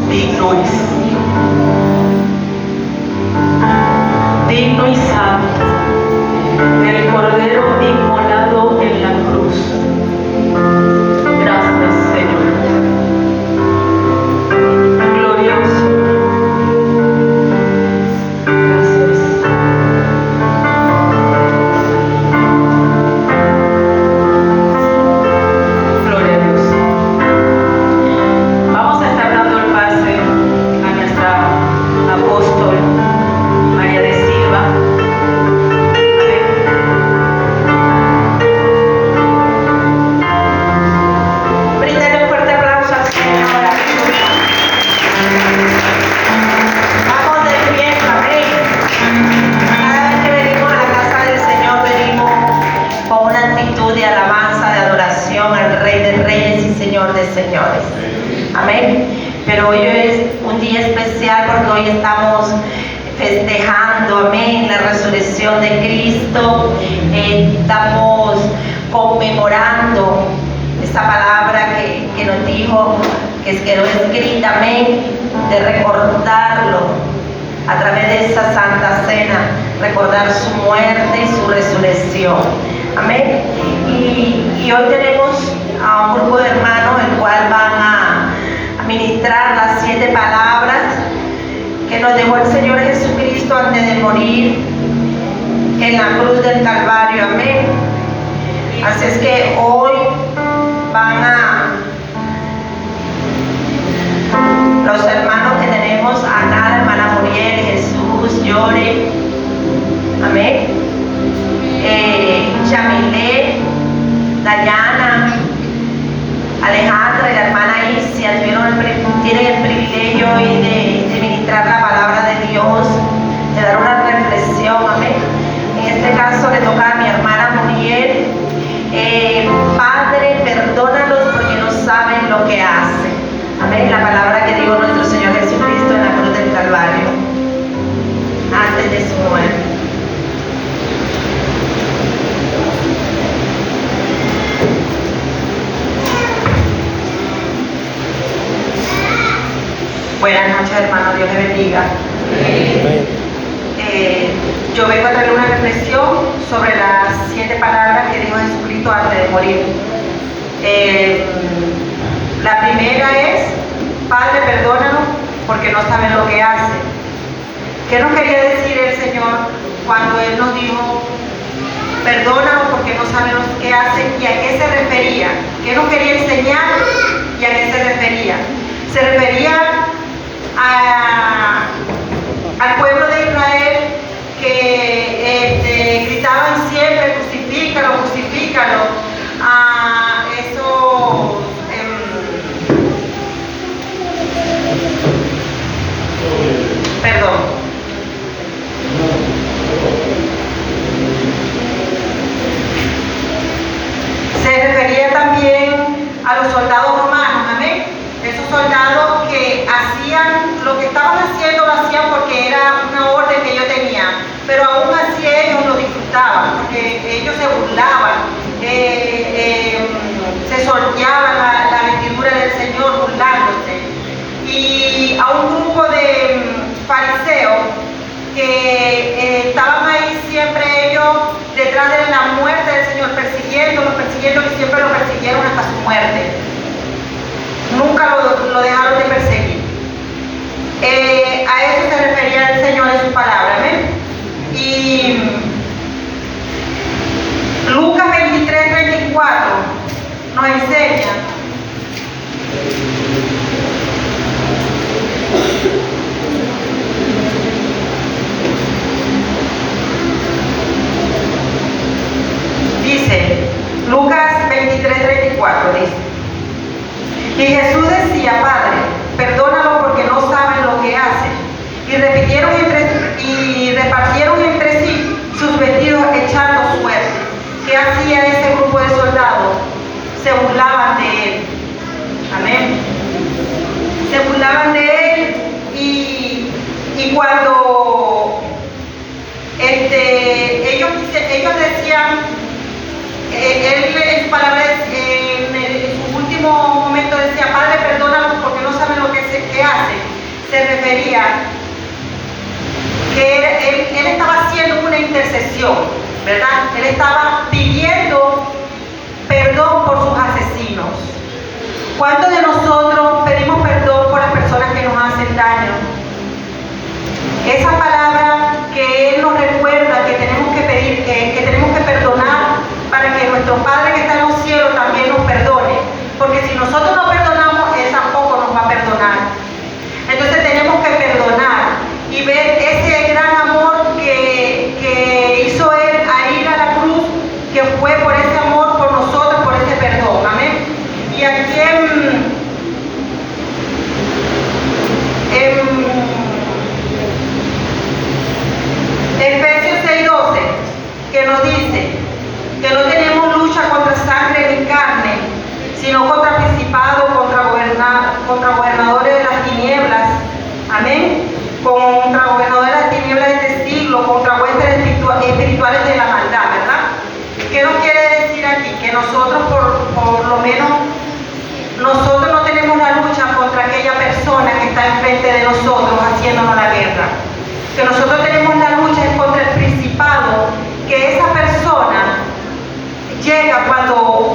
digno es, digno y santo, el Cordero inmolado en la cruz. Gracias, Señor. Glorioso. Gracias. Gloria a Dios. Vamos a estar dando el pase a nuestra apóstol María de Silva. Brindale un fuerte aplauso al Señor. Vamos de pie, amén. Cada vez que venimos a la casa del Señor, venimos con una actitud de alabanza, de adoración al Rey de Reyes y Señor de Señores. Amén. Pero hoy es un día especial porque hoy estamos festejando, amén, la resurrección de Cristo. Estamos conmemorando esta palabra que nos dijo, que quedó escrita, amén, de recordarlo a través de esa Santa Cena, recordar su muerte y su resurrección. Amén. Y hoy tenemos a un grupo de hermanos el cual van a ministrar las 7 palabras que nos dejó el Señor Jesucristo antes de morir en la cruz del Calvario. Amén. Así es que hoy van los hermanos que tenemos, Ana, la hermana Muriel, Jesús, Llore, amén, Yamilé, Dayana, Alejandra y la hermana Isia tienen el privilegio hoy de ministrar la palabra de Dios, de dar una reflexión, amén. En este caso le toca a mi hermana Muriel. Padre, perdónalos porque no saben lo que hacen. Amén. La palabra que dijo nuestro Señor Jesucristo en la cruz del Calvario antes de su muerte. Buenas noches, hermano. Dios le bendiga. Yo vengo a traer una reflexión sobre las 7 palabras que dijo Jesucristo antes de morir. La primera es: Padre, perdónanos porque no saben lo que hacen. ¿Qué nos quería decir el Señor cuando Él nos dijo perdónanos porque no saben lo que hacen? ¿Y a qué se refería? ¿Qué nos quería enseñar y a qué se refería? Se refería al pueblo de Israel que gritaban siempre crucifícalo, crucifícalo. Perdón. Se refería también a los soldados romanos, amén. Esos soldados que hacían lo que estaban haciendo, lo hacían porque era una orden que ellos tenían, pero aún así ellos lo disfrutaban, porque ellos se burlaban, se sorteaban la vestidura del Señor burlándose. Y a un grupo de fariseos que estaban ahí siempre ellos detrás de la muerte del Señor, persiguiéndolo y siempre lo persiguieron hasta su muerte. Nunca lo dejaron de perseguir. A eso se refería el Señor en su palabra, ¿ven? Y Lucas 23:34 nos enseña dice, Lucas 23:34 dice: y Jesús decía, Padre, perdónalo porque no saben lo que hacen. Y repartieron entre sí sus vestidos echando suerte. ¿Qué hacía ese grupo de soldados? Se burlaban de él. Amén. Se burlaban de él y cuando ellos decían, él en su palabra, en su último momento decía, Padre, perdónalos porque no saben lo que hacen. se refería que él estaba haciendo una intercesión, ¿verdad? Él estaba pidiendo perdón por sus asesinos. ¿Cuántos de nosotros pedimos perdón por las personas que nos hacen daño? Esa palabra que Él nos recuerda que tenemos que pedir, que tenemos que perdonar para que nuestro Padre que está en los cielos también nos perdone. Porque si nosotros no perdonamos, Él tampoco nos va a perdonar. Entonces tenemos que perdonar y ver ese gran amor que hizo Él a ir a la cruz, que fue por ese amor por nosotros, por ese perdón. Amén. Y aquí en Efesios 6:12, que nos dice que no tenemos lucha contra sangre ni carne, sino contra principados, contra gobernadores de las tinieblas, amén, contra gobernadores de las tinieblas de este siglo, contra huestes espirituales de la maldad, ¿verdad? ¿Qué nos quiere decir aquí? Que nosotros, por lo menos, nosotros no tenemos la lucha contra aquella persona que está enfrente de nosotros haciéndonos la guerra. Que nosotros tenemos la lucha es contra el principado, que esa persona llega cuando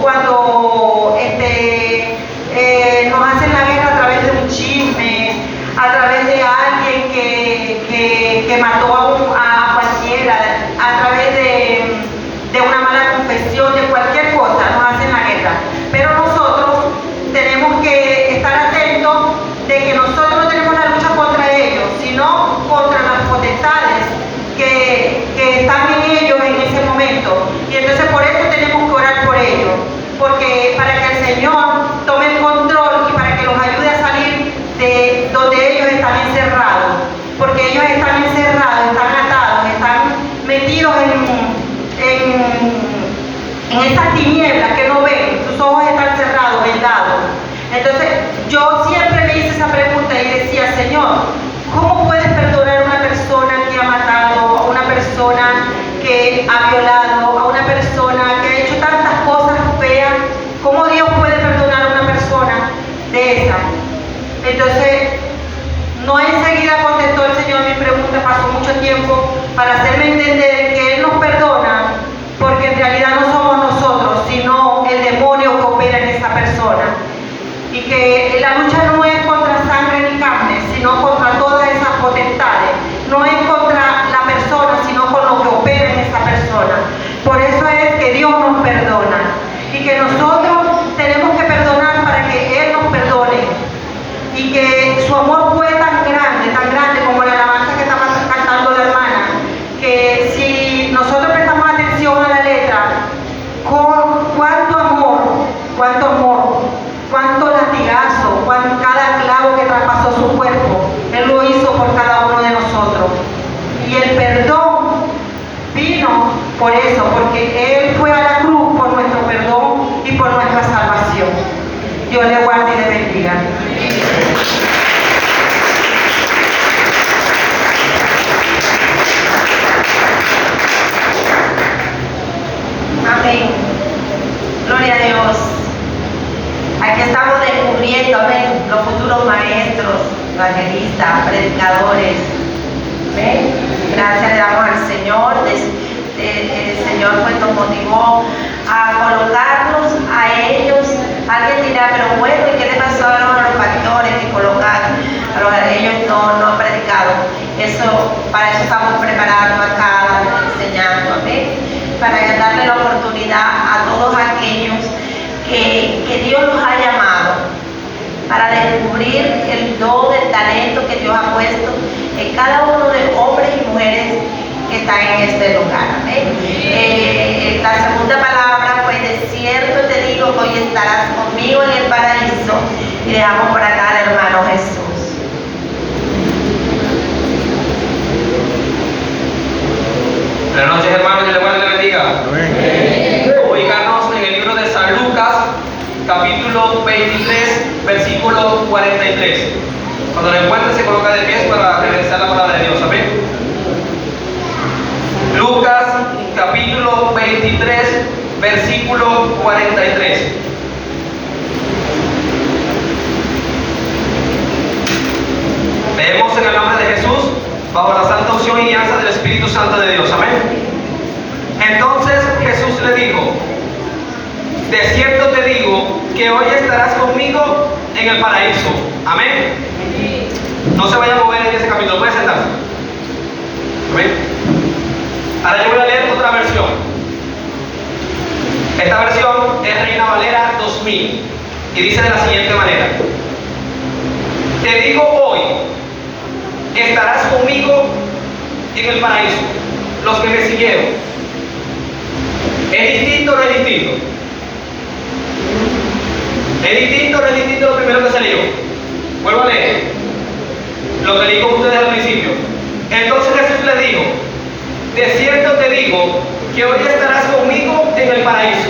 nos hacen la guerra a través de un chisme, a través de alguien que mató a cualquiera, a través de una mala confesión, de cualquier cosa, nos hacen la guerra. Pero nosotros tenemos que estar atentos de que nosotros no tenemos la lucha contra ellos, sino contra las potestades que están en ellos en ese momento. Y entonces por eso tenemos que orar por ellos, porque para que el Señor tome el control y para que los ayude a salir de donde ellos están encerrados, porque ellos están encerrados, están atados, están metidos en estas tinieblas que no ven, sus ojos están cerrados, vendados. Entonces yo siempre me hice esa pregunta y decía, Señor, ¿cómo puedes perdonar a una persona que ha matado, a una persona que ha violado, a una persona que ha hecho tantas cosas feas? ¿Cómo Dios puede perdonar a una persona de esa? Entonces, no enseguida contestó el Señor mi pregunta, pasó mucho tiempo para hacerme entender que Él nos perdona, porque en realidad no somos nosotros, sino el demonio que opera en esa persona. Y que la lucha no es contra sangre ni carne, sino contra todas esas potestades. No es contra la persona, sino con lo que opera en esa persona. Por eso es que Dios nos perdona. Y que nosotros tenemos que perdonar para que Él nos perdone. Y que su amor fue tan grande como la alabanza que estaba cantando la hermana, que si nosotros prestamos atención a la letra, cuánto amor, cuánto latigazo, cada clavo que traspasó su cuerpo, Él lo hizo por cada uno de nosotros. Y el perdón vino por eso, porque Él fue a la cruz por nuestro perdón y por nuestra salvación. Dios le guarde y le bendiga. Amén. Gloria a Dios. Aquí estamos descubriendo, amén, los futuros maestros, evangelistas, predicadores. Amén. Gracias le damos al Señor. El Señor pues nos motivó a colocarnos a ellos. Alguien dirá, pero bueno, ¿y qué le pasó a los pastores que colocaron? Ellos no han predicado. Para eso estamos preparando acá, enseñando, amén, para darle la oportunidad a todos aquellos que Dios los ha llamado, para descubrir el don, el talento que Dios ha puesto en cada uno de los hombres y mujeres que están en este lugar. Amén. La segunda palabra fue: de cierto te digo que hoy estarás conmigo en el paraíso. Y dejamos por acá al hermano Jesús. Buenas noches, hermanos, que le bendiga. Amén. Ubicarnos en el libro de San Lucas, capítulo 23, versículo 43. Cuando lo encuentre, se coloca de pies para regresar la palabra de Dios. Amén. Lucas, capítulo 23, versículo 43. Leemos bajo la santa unción y guianza del Espíritu Santo de Dios. Amén. Entonces Jesús le dijo: de cierto te digo que hoy estarás conmigo en el paraíso. Amén. No se vaya a mover en ese capítulo, puede sentarse. Amén. Ahora yo voy a leer otra versión. Esta versión es Reina Valera 2000 y dice de la siguiente manera: te digo hoy, estarás conmigo en el paraíso. Los que me siguieron. ¿Es distinto o no es distinto? ¿Es distinto o no es distinto lo primero que se leyó? Vuelvo a leer lo que leí con ustedes al principio. Entonces Jesús les dijo: de cierto te digo que hoy estarás conmigo en el paraíso.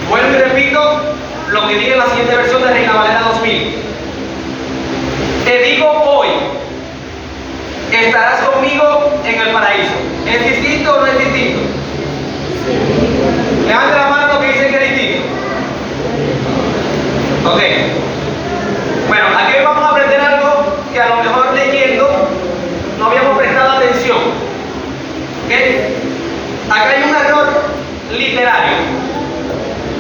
Vuelvo y repito lo que dije en la siguiente versión de Reina Valera 2000. Te digo hoy, estarás conmigo en el paraíso. ¿Es distinto o no es distinto? Levante la mano los que dicen que es distinto. Ok. Bueno, aquí vamos a aprender algo que a lo mejor leyendo no habíamos prestado atención. ¿Ok? Acá hay un error literario.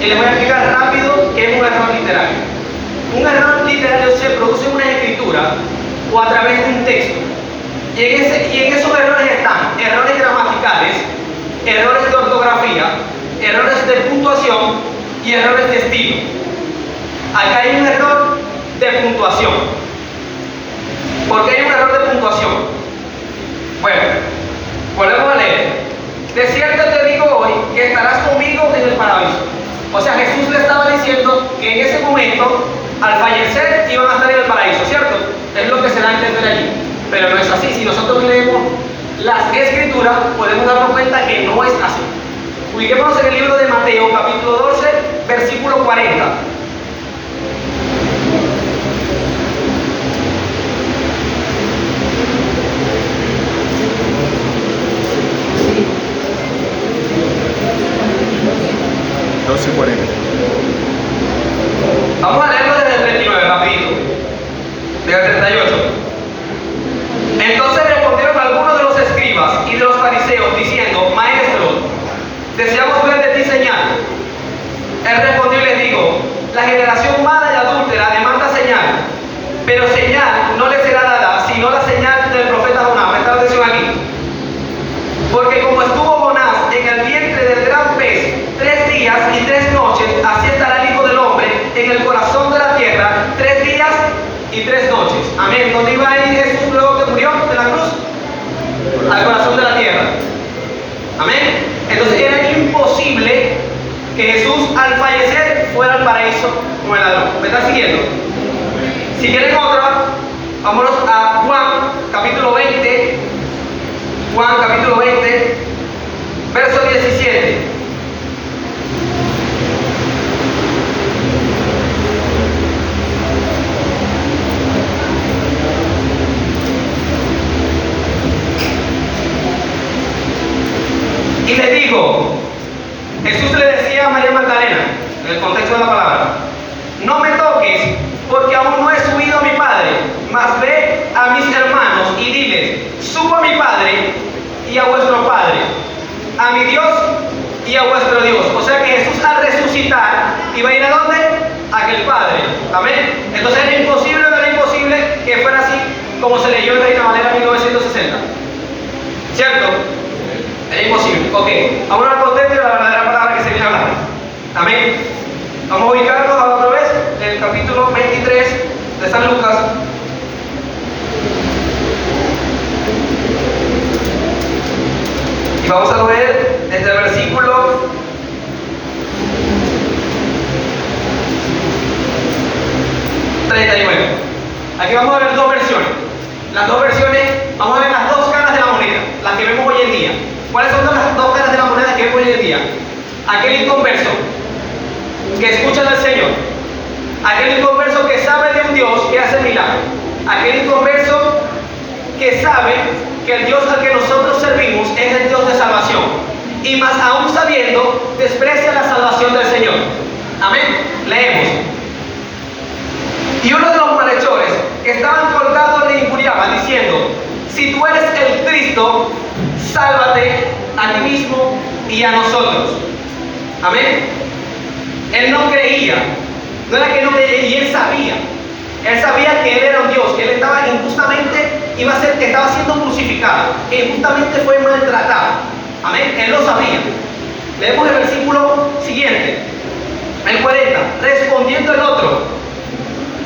Y les voy a explicar rápido qué es un error literario. Un error literario se produce en una escritura o a través de un texto. Y en esos errores están errores gramaticales, errores de ortografía, errores de puntuación y errores de estilo. Acá hay un error de puntuación. ¿Por qué hay un error de puntuación? Bueno, volvemos a leer. De cierto te digo hoy que estarás conmigo en el paraíso. O sea, Jesús le estaba diciendo que en ese momento, al fallecer, iban a estar en el paraíso, ¿cierto? Es lo que se da a entender allí. Pero no es así. Si nosotros leemos las escrituras, podemos darnos cuenta que no es así. Ubiquémonos en el libro de Mateo, capítulo 12, versículo 40. Vamos a leerlo desde el 39, rapidito. Desde el 38. Entonces respondieron algunos de los escribas y de los fariseos diciendo: Maestro, deseamos ver de ti señal. Él respondió y les dijo: la generación mala y adúltera demanda señal, pero señal no le será dada sino la señal del profeta Jonás. Presta atención aquí. Porque como estuvo Jonás en el vientre del gran pez 3 días y 3 noches, así estará el Hijo del Hombre en el corazón de la tierra 3 días y 3 noches. Amén. ¿Dónde iba a ir Jesús luego que murió de la cruz? Al corazón de la tierra. Amén. Entonces era imposible que Jesús al fallecer fuera al paraíso como el ladrón. ¿Me están siguiendo? Si quieren otra, vámonos a Juan capítulo 20. Juan capítulo 20, verso 17. Y le dijo, Jesús le decía a María Magdalena, en el contexto de la palabra: no me toques, porque aún no he subido a mi Padre, mas ve a mis hermanos y diles: subo a mi Padre y a vuestro Padre, a mi Dios y a vuestro Dios. O sea que Jesús al resucitar iba a ir a ¿dónde? A aquel Padre. Amén. Entonces era imposible que fuera así como se leyó en Reina Valera 1960. ¿Cierto? Era imposible. Ok, vamos al contexto de la verdadera palabra que se viene a hablar. Amén. Vamos a ubicarnos otra vez en el capítulo 23 de San Lucas. Y vamos a leer desde el versículo 39. Aquí vamos a ver dos versiones. Las dos versiones, vamos a ver las dos caras de la moneda, las que vemos hoy en día. ¿Cuáles son las dos caras de la moneda que vemos hoy en día? Aquel inconverso que escucha del Señor, aquel inconverso que sabe de un Dios que hace milagros, aquel inconverso que sabe que el Dios al que nosotros servimos es el Dios de salvación, y más aún sabiendo, desprecia la salvación del Señor. Amén. Leemos. Y uno de los malhechores que estaban colgados le injuriaba diciendo: si a ti mismo y a nosotros. Amén. Él no creía, no era que no creía, y él sabía que él era un Dios, que él estaba injustamente, estaba siendo crucificado, que injustamente fue maltratado. Amén. Él lo sabía. Leemos el versículo siguiente, el 40. Respondiendo el otro,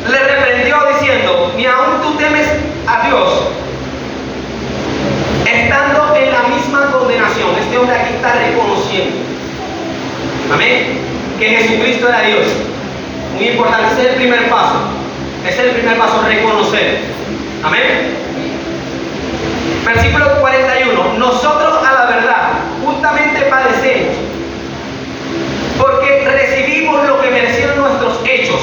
le reprendió diciendo: ni aún tú temes a Dios, estando en la misma condenación. Este hombre aquí está reconociendo, amén, que Jesucristo era Dios. Muy importante, ese es el primer paso. Ese es el primer paso, reconocer. Amén. Versículo 41. Nosotros a la verdad justamente padecemos, porque recibimos lo que merecieron nuestros hechos,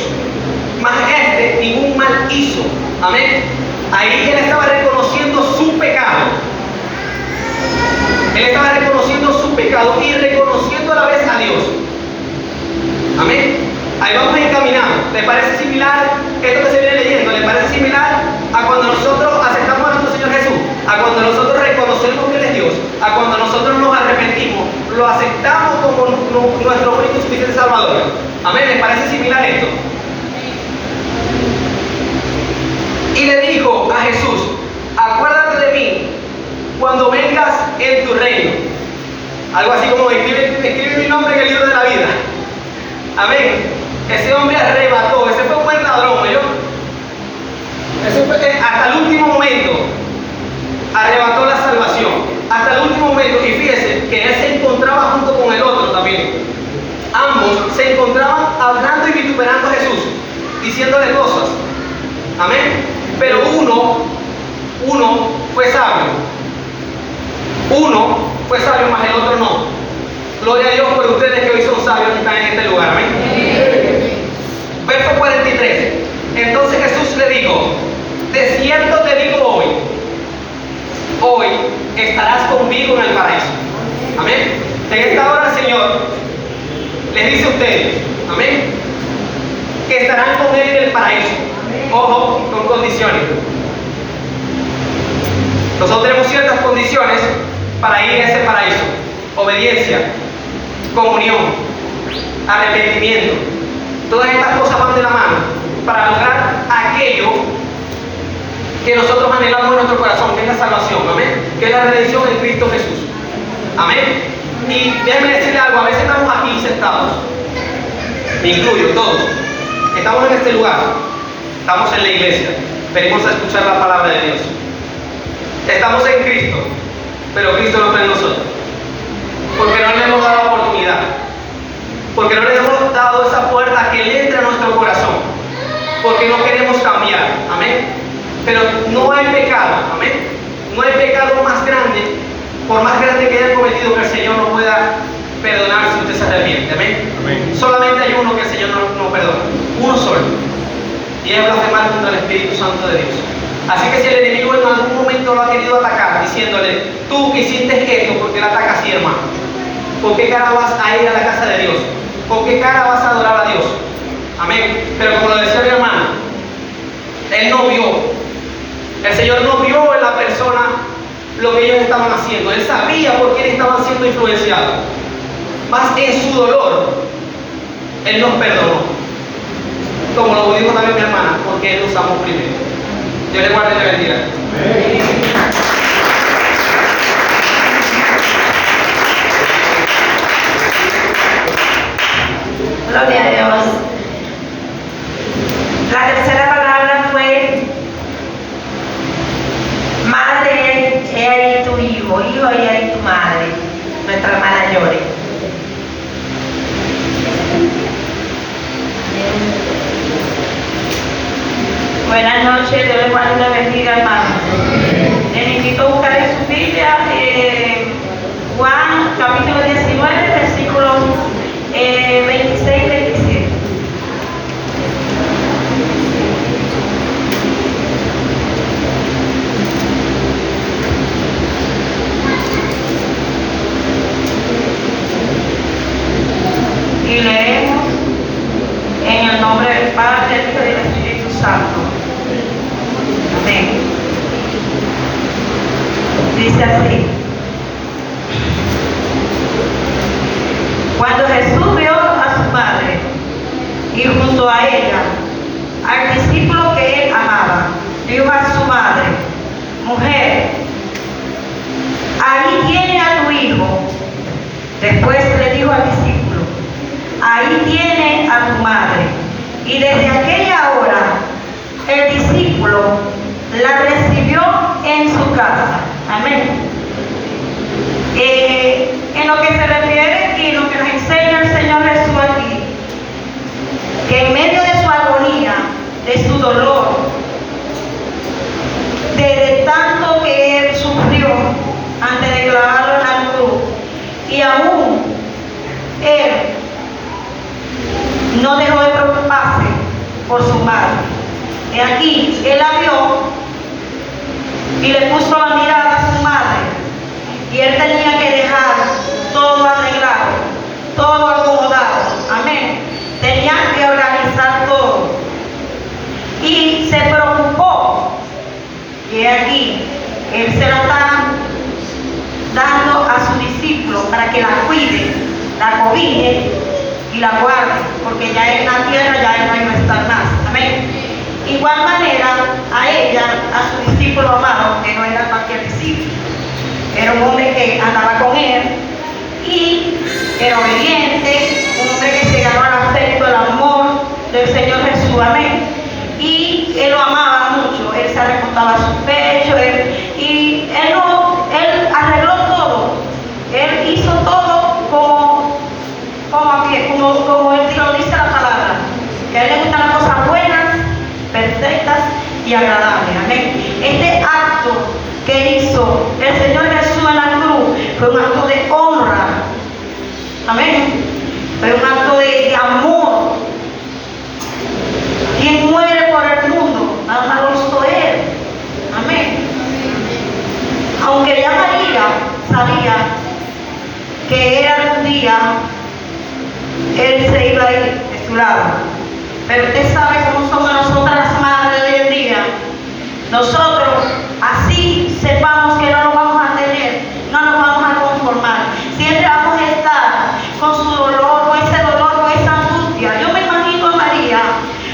mas este ningún mal hizo. Amén. Ahí él estaba reconociendo su pecado. Él estaba reconociendo su pecado y reconociendo a la vez a Dios. Amén. Ahí vamos encaminados. ¿Le parece similar esto que se viene leyendo? ¿Le parece similar a cuando nosotros aceptamos a nuestro Señor Jesús? A cuando nosotros reconocemos que Él es Dios. A cuando nosotros nos arrepentimos, lo aceptamos como nuestro único y suficiente Salvador. Amén. ¿Le parece similar esto? Y le dijo a Jesús: acuérdate de mí cuando vengas en tu reino. Algo así como: escribe mi nombre en el libro de la vida. Amén. Ese hombre arrebató, ese fue un buen ladrón, ¿yo? Ese fue, hasta el último momento arrebató la salvación. Hasta el último momento. Y fíjese que él se encontraba junto con el otro también. Ambos se encontraban hablando y vituperando a Jesús, diciéndole cosas. Amén. Pero uno fue sabio. Uno fue sabio, mas el otro no. Gloria a Dios por ustedes que hoy son sabios que están en este lugar. Amén. Verso 43. Entonces Jesús le dijo: de cierto te digo hoy estarás conmigo en el paraíso. Amén. En esta hora el Señor les dice a ustedes, amén, que estarán con Él en el paraíso. Ojo, con condiciones. Nosotros tenemos ciertas condiciones para ir a ese paraíso: obediencia, comunión, arrepentimiento. Todas estas cosas van de la mano para lograr aquello que nosotros anhelamos en nuestro corazón, que es la salvación, amén, que es la redención en Cristo Jesús. Amén. Y déjenme decirle algo: a veces estamos aquí sentados, me incluyo, todos, estamos en este lugar, estamos en la iglesia, venimos a escuchar la palabra de Dios, estamos en Cristo, pero Cristo no está en nosotros, porque no le hemos dado la oportunidad, porque no le hemos dado esa puerta que Él entre a nuestro corazón, porque no queremos cambiar. Amén. Pero no hay pecado, amén, no hay pecado más grande, por más grande que haya cometido, que el Señor no pueda perdonar si usted se arrepiente. Amén. Amén. Solamente hay uno que el Señor no perdona, uno solo, y es blasfemar contra el Espíritu Santo de Dios. Así que si el enemigo en algún momento lo ha querido atacar, diciéndole: tú que hiciste esto, ¿por qué la atacas así, hermano? ¿Con qué cara vas a ir a la casa de Dios? ¿Con qué cara vas a adorar a Dios? Amén. Pero como lo decía mi hermana, Él no vio, el Señor no vio en la persona lo que ellos estaban haciendo. Él sabía por quién estaban siendo influenciados. Más en su dolor, Él nos perdonó. Como lo dijo también mi hermana, porque Él nos amó primero. Dios le guarde y le bendiga. Gloria a Dios. La tercera palabra fue: madre, he ahí tu hijo, hijo, he ahí tu madre. Nuestra hermana Llore. Buenas noches, Dios les guarde y les bendiga, hermano. Les invito a buscar en su Biblia Juan capítulo 19, versículos 26 y 27. Y leemos en el nombre del Padre, del Hijo y del Espíritu Santo. Amén. discípulo la recibió en su casa. Amén. En lo que se refiere y lo que nos enseña el Señor Jesús aquí, que en medio de su agonía, de su dolor, de tanto que Él sufrió antes de clavarlo en la cruz, y aún Él no dejó de preocuparse por su madre. Y aquí Él la vio y le puso la mirada a su madre, y Él tenía que dejar todo arreglado, todo acomodado. Amén. Tenía que organizar todo. Y se preocupó. Y aquí Él se la está dando a su discípulo para que la cuide, la cobije y la guarde, porque ya en la tierra ya Él no iba a estar más. Amén. Igual manera a ella, a su discípulo amado, que no era cualquier discípulo, era un hombre que andaba con Él y era obediente, un hombre que se ganó el afecto, el amor del Señor Jesús. Amén. Y Él lo amaba mucho. Él se recostaba a su pecho, y Él arregló todo. Él hizo todo como Él lo dice la palabra, que a Él le gustan las cosas buenas, perfectas y agradables. Amén. Este acto que hizo el Señor Jesús en la cruz fue un acto de honra. Amén. Fue un acto de amor. Quien muere por el mundo, nada más lo hizo Él. Amén. Aunque ya María sabía que era algún día Él se iba a ir de su lado. Pero usted sabe cómo somos nosotras las madres de hoy en día. Nosotros, así sepamos que no lo vamos a tener, no nos vamos a conformar. Siempre vamos a estar con su dolor, con ese dolor, con esa angustia. Yo me imagino a María,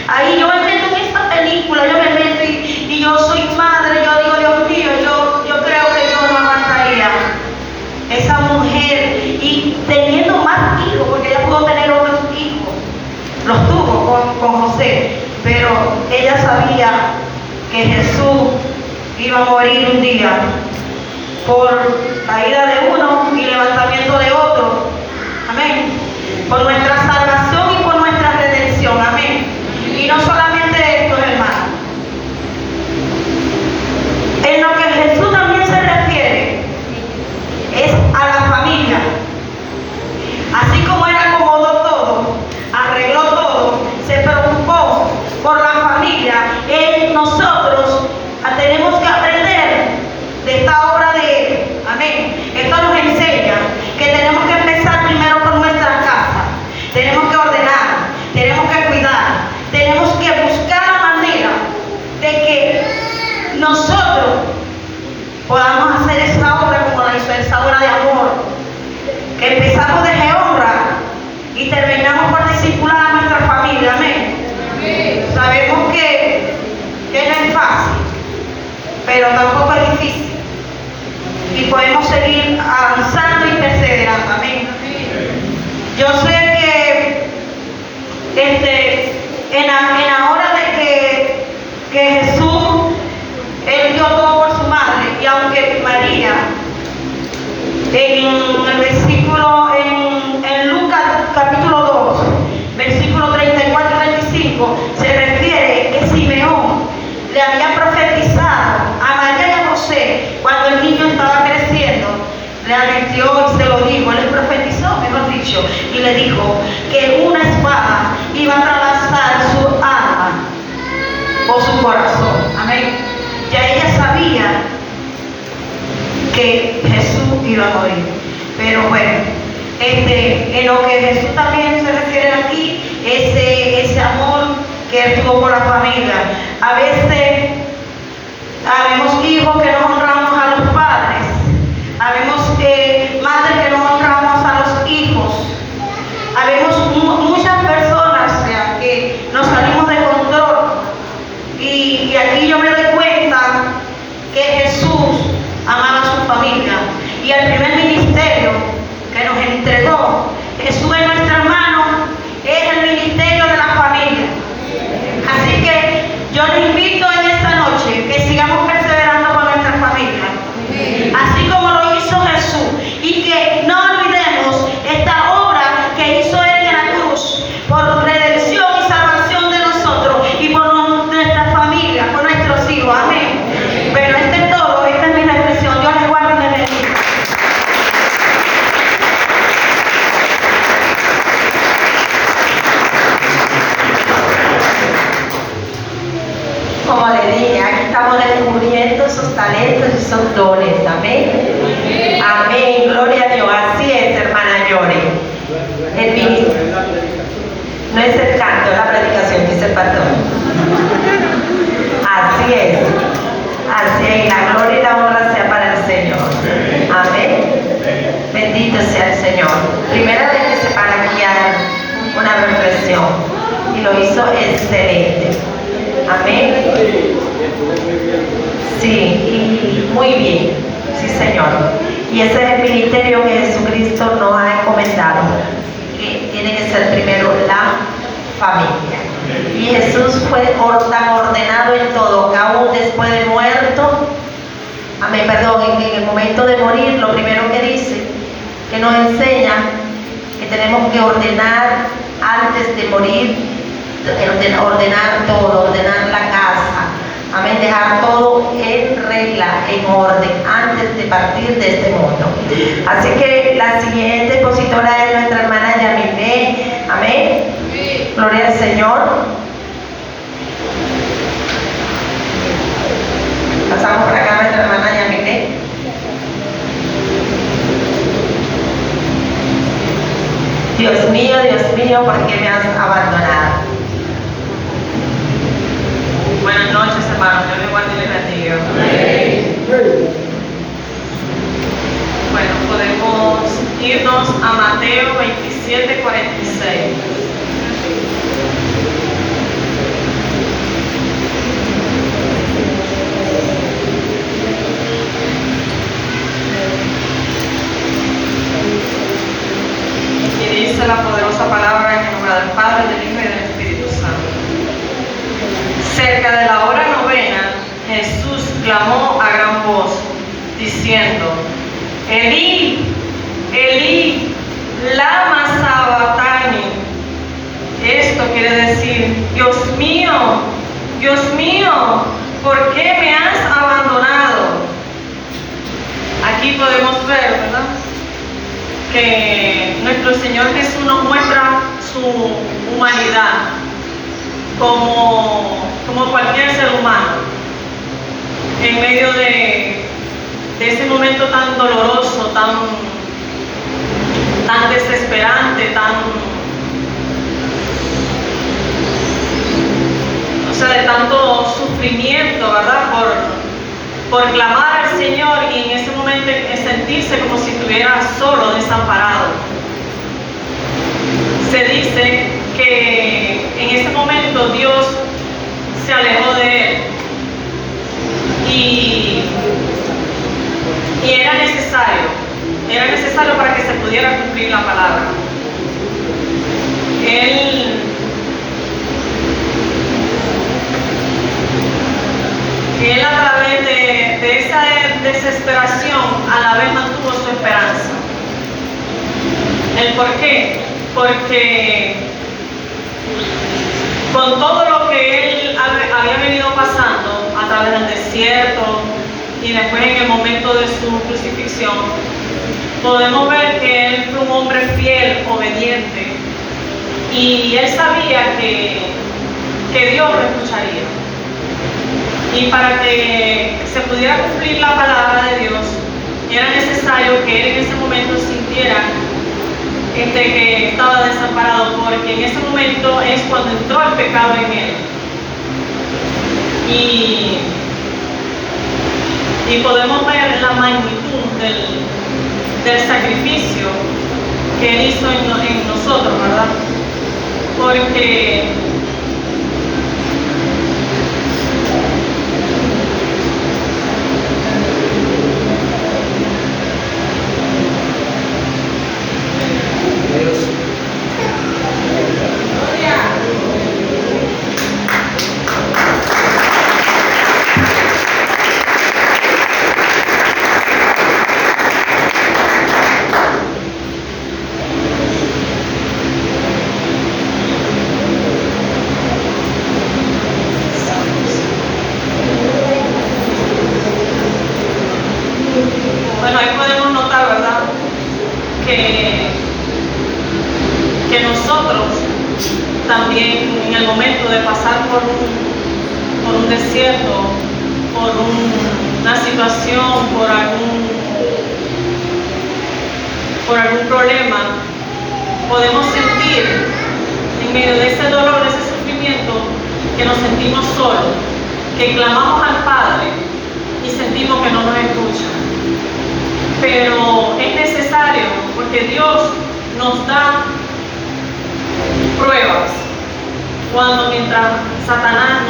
ahí yo me meto en esta película, yo me meto y yo soy madre, yo digo, Dios mío, yo creo que yo no aguantaría. Esa mujer, y teniendo más hijos, porque ella pudo tener otros hijos, los tuvo con José, pero ella sabía que Jesús iba a morir un día por caída de uno y levantamiento de otro. Amén. Por nuestra salvación y por nuestra redención. Amén. Y no solamente esto, hermano. En lo que Jesús también se refiere es a la familia. Así como Él acomodó todo, arregló todo, se preocupó por la familia, nosotros tenemos que aprender de esta obra de Él. Amén. Esto nos enseña que tenemos que empezar primero por nuestra casa. Tenemos que ordenar, tenemos que cuidar, tenemos que buscar la manera de que nosotros podamos hacer esa obra como la hizo, esa obra de amor. Que empezamos desde honra y terminamos por discipular a nuestra familia. Amén. Sabemos que no es fácil, pero tampoco es difícil. Y podemos seguir avanzando y perseverando. Amén. Yo sé que en la hora de que Jesús, Él dio todo por su madre, y aunque María, en el versículo, en Lucas capítulo 2, versículo 34-35, se refiere que Simeón le había profetizado a María y a José cuando el niño estaba creciendo. Le advirtió y se lo dijo, le profetizó, mejor dicho, y le dijo que una espada iba a atravesar su alma o su corazón. Amén. Ya ella sabía que Jesús iba a morir. Pero bueno, en lo que Jesús también se refiere aquí, ese amor que Él tuvo por la familia. A veces habemos hijos que no honramos a los padres, habemos madres que no honramos a los hijos, habemos muchas personas que nos salimos de control. Y aquí yo me doy cuenta que Jesús amaba a su familia, y el primer ministerio que nos entregó Jesús en nuestra mano es el ministerio de la familia. Así que yo les invito en esta noche descubriendo esos talentos y esos dones. Amén. Amén. Gloria a Dios. Así es, hermana Yori. El ministro. No es el canto, es la predicación, dice el pastor. Así es. Así es. La gloria y la honra sea para el Señor. Amén. Bendito sea el Señor. Primera vez que se para aquí a dar una reflexión. Y lo hizo excelente. Amén. Sí, y muy bien. Sí, Señor. Y ese es el ministerio que Jesucristo nos ha encomendado. Que tiene que ser primero la familia. Y Jesús fue tan ordenado en todo, que aún después de muerto, amén, perdón, en el momento de morir, lo primero que dice, que nos enseña que tenemos que ordenar antes de morir, ordenar todo, ordenar la casa, amén, dejar todo en regla, en orden, antes de partir de este mundo. Así que la siguiente expositora es nuestra hermana Yamile, amén. Gloria al Señor. Pasamos por acá a nuestra hermana Yamile. Dios mío, ¿por qué me has abandonado? Buenas noches, hermanos. Dios les guarde y les bendiga. Bueno, podemos irnos a Mateo 27:46. Y dice la poderosa palabra en el nombre del Padre, del Hijo y del Espíritu Santo. Cerca de la hora novena, Jesús clamó a gran voz, diciendo: Elí, Elí, lama sabactani. Esto quiere decir: Dios mío, ¿por qué me has abandonado? Aquí podemos ver, ¿verdad?, que nuestro Señor Jesús nos muestra su humanidad como cualquier ser humano, en medio de ese momento tan doloroso, tan desesperante, de tanto sufrimiento, ¿verdad?, por clamar al Señor, y en ese momento sentirse como si estuviera solo, desamparado. Se dice que en ese momento Dios se alejó de él, y era necesario para que se pudiera cumplir la palabra. Él a través de esa desesperación a la vez mantuvo su esperanza. ¿El por qué? Porque con todo lo que él había venido pasando a través del desierto y después en el momento de su crucifixión, podemos ver que él fue un hombre fiel, obediente, y él sabía que Dios lo escucharía. Y para que se pudiera cumplir la palabra de Dios, era necesario que él en ese momento sintiera que estaba desamparado, porque en ese momento es cuando entró el pecado en él. Y podemos ver la magnitud del sacrificio que él hizo en nosotros, ¿verdad? Porque bueno, ahí podemos notar, ¿verdad?, que nosotros también, en el momento de pasar por un desierto, por una situación, por algún problema, podemos sentir en medio de ese dolor, de ese sufrimiento, que nos sentimos solos, que clamamos al Padre y sentimos que no nos escucha. Pero es necesario, porque Dios nos da pruebas mientras Satanás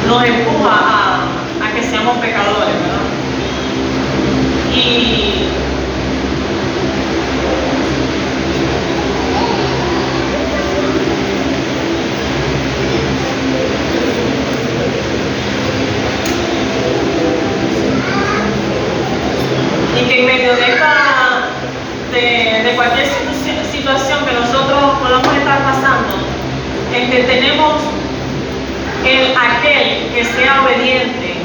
nos empuja a que seamos pecadores, ¿verdad? Y que en medio de cualquier situación que nosotros podamos estar pasando, tenemos aquel que sea obediente,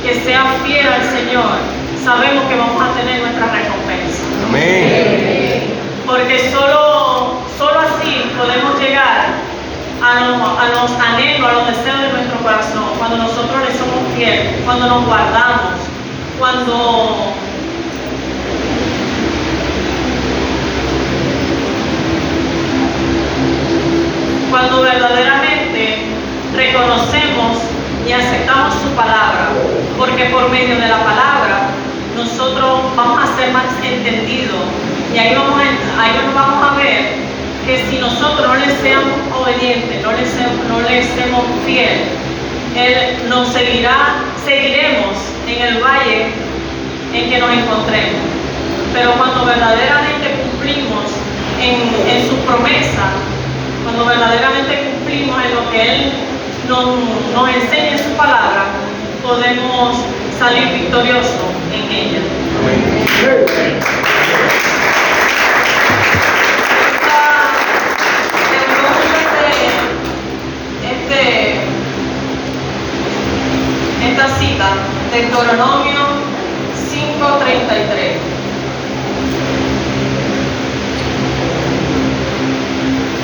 que sea fiel al Señor, sabemos que vamos a tener nuestra recompensa. Amén. Porque solo así podemos llegar a los anhelos, a los deseos de nuestro corazón, cuando nosotros le somos fieles, cuando nos guardamos, cuando verdaderamente reconocemos y aceptamos su palabra, porque por medio de la palabra nosotros vamos a ser más entendidos, y ahí vamos a ver que si nosotros no le seamos obedientes, no le seamos fieles, Él nos seguiremos en el valle en que nos encontremos. Pero cuando verdaderamente cumplimos en su promesa, cuando verdaderamente cumplimos en lo que Él nos enseña en su palabra, podemos salir victoriosos en ella. Esta cita de Deuteronomio 5:33.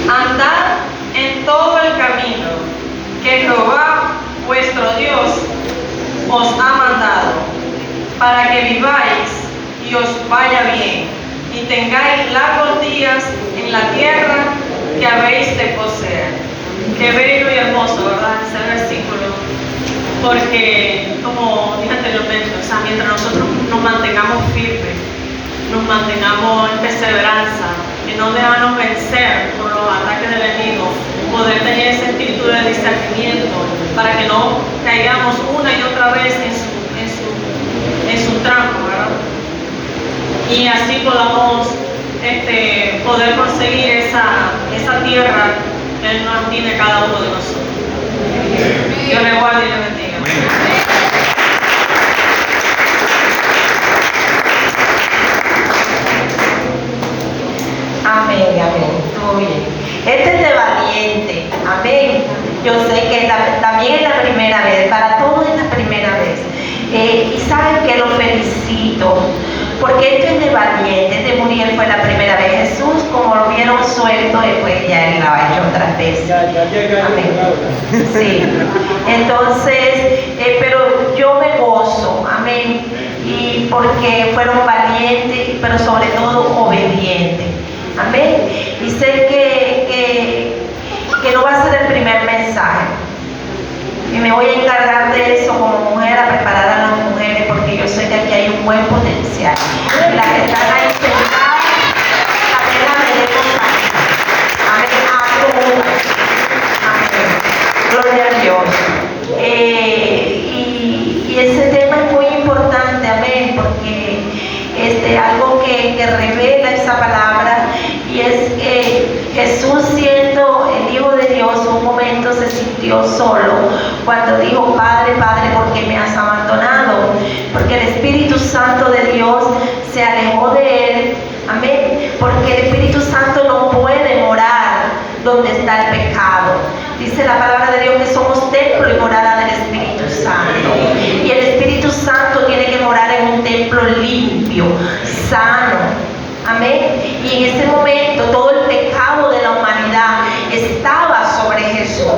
Andad en todo el camino que Jehová vuestro Dios os ha mandado, para que viváis y os vaya bien, y tengáis largos días en la tierra que habéis de poseer. Qué bello y hermoso, ¿verdad? Ese versículo. Porque, como dije anteriormente, o sea, mientras nosotros nos mantengamos firmes, nos mantengamos en perseverancia, que no dejarnos vencer por los ataques del enemigo, poder tener ese espíritu de discernimiento para que no caigamos una y otra vez en su trampa, ¿verdad? Y así podamos poder conseguir esa tierra que Él nos tiene a cada uno de nosotros. Dios le guarde y le bendiga. Amén, amén. Estuvo bien. Este es de valiente. Amén. Yo sé que también es la primera vez. Para todos es la primera vez. Y saben que lo felicito. Porque esto es de valiente. Este Muriel fue la primera vez. Jesús, como lo vieron suelto, después ya él lo ha hecho otras veces. Amén. Sí. Entonces, pero yo me gozo. Amén. Y porque fueron valientes, pero sobre todo obedientes. Amén. Y sé que no va a ser el primer mensaje. Y me voy a encargar de eso como mujer, a preparar a las mujeres, porque yo sé que aquí hay un buen potencial. Y las que están ahí sentadas, también las veremos aquí. Amén. Amén. Gloria a Dios. Y ese tema es muy importante, amén, porque algo que revela esa palabra, y es que Jesús, siendo el Hijo de Dios, un momento se sintió solo cuando dijo: Padre, Padre, ¿por qué me has abandonado? Porque el Espíritu Santo de Dios se alejó de él, amén, porque el Espíritu Santo no puede morar donde está el pecado. Dice la palabra de Dios que somos templo y morada del Espíritu Santo, y el Espíritu Santo tiene que morar en un templo limpio, sano, amén. Y en ese momento todo el pecado de la humanidad estaba sobre Jesús,